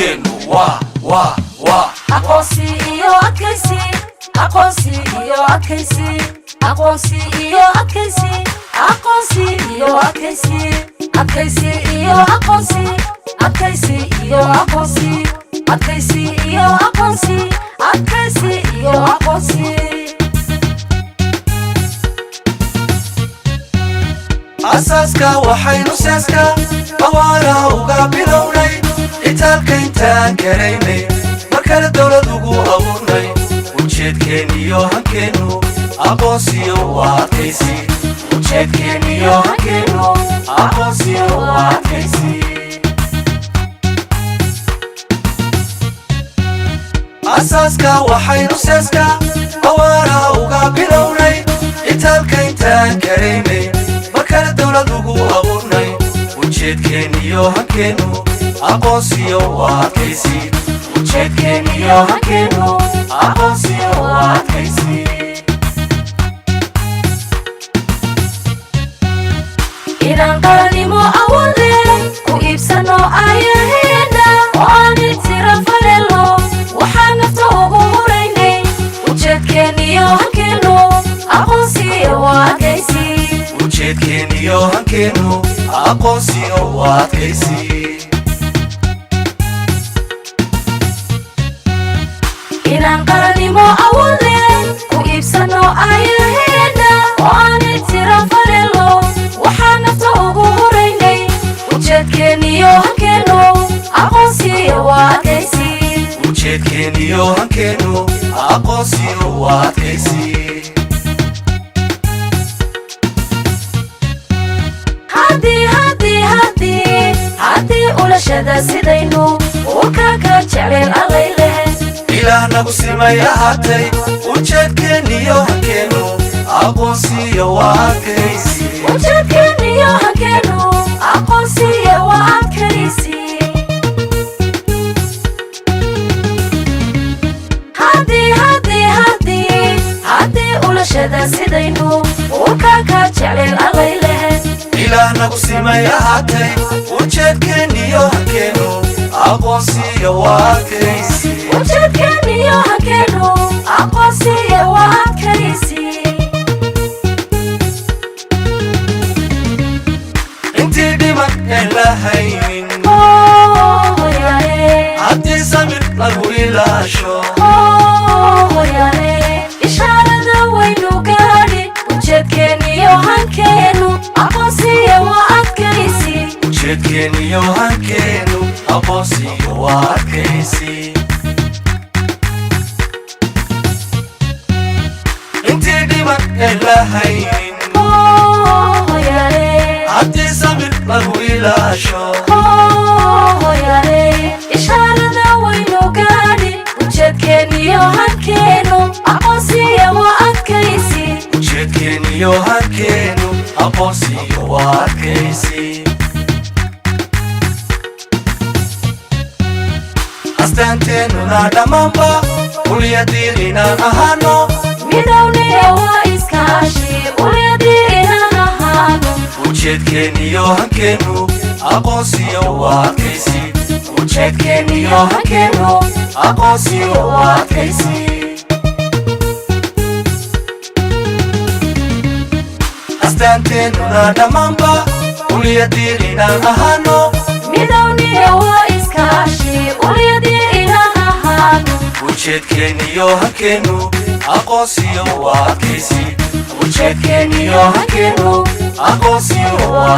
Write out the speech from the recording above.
hankeenu waa aqoonsi iyo adkaysi aqoonsi iyo adkaysi aqoonsi iyo adkaysi aqoonsi iyo adkaysi adkaysi iyo aqoonsi adkaysi iyo aqoonsi adkaysi iyo aqoonsi adkaysi iyo aqoonsi asaaska waxaynu seeska awaara uga bilownay itaalka intaan garaynay markale dowlad ugu abuurnay ujeedkeeniyo hankeenu aqoonsiyo waa adkaysi ujeedkeeniyo hankeenu aqoonsiyo waa adkaysi asaaska waxaynu seeska awaara uga bilownay itaalka intaan garaynay markale dowlad ugu abuurnay ujeedkeeniyo hankeenu aqoonsiyo waa adkaysi ujeedkeeniyo hankeenu aqoonsiyo waa adkaysi inaan qaranimo awoode ku iibsano ayaheena oo aan tira falelo waxaan nafta ugu huraynay ujeedkeeniyo hankeenu aqoonsiyo waa adkaysi ujeedkeeniyo hankeenu aqoonsiyo waa adkaysi inaan qaranimo awoode ku iibsano ayaheena oo aan tira falelo waxaan nafta ugu huraynay ujeedkeeniyo hankeenu aqoonsiyo waa adkaysi ujeedkeeniyo hankeenu aqoonsiyo waa adkaysi haddii ulashada sidaynu urkaka jecleen allayleh ilaah nagu simay ahaatay ujeedkeeniyo hankeenu aqoonsiyo waa adkaysi ujeedkeeniyo hankeenu aqoonsiyo waa adkaysi haddii ulashada sidaynu urkaka jecleen allayleh ilaah nagu simay ahaatay ujeedkeeniyo hankeenu aqoonsiyo waa adkaysi ujeedkeeniyo hankeenu aqoonsiyo waa adkaysi intii dhiman een la haynin haddii samir lagu ilaasho ishaarada waynu gaadhi ujeedkeeniyo hankeenu aqoonsiyo waa adkaysi ujeedkeeniyo hankeenu aqoonsiyo waa adkaysi intii dhiman een la haynin haddii samir lagu ilaasho ishaarada waynu gaadhi ujeedkeeniyo hankeenu aqoonsiyo waa adkaysi ujeedkeeniyo hankeenu aqoonsiyo waa adkaysi astaanteenuna dhammaanba ulyadiin inaan ahaano midowniyo waa iskaashi ulyadiin inaan ahaano ujeedkeeniyo hankeenu aqoonsiyo waa adkaysi ujeedkeeniyo hankeenu aqoonsiyo waa adkaysi astaanteenuna dhammaanba ulyadiin inaan ahaano midowniyo waa iskaashi ulyadiin inaan ahaano ujeedkeeniyo hankeenu aqoonsiyo waa adkaysi ujeedkeeniyo hankeenu aqoonsiyo waa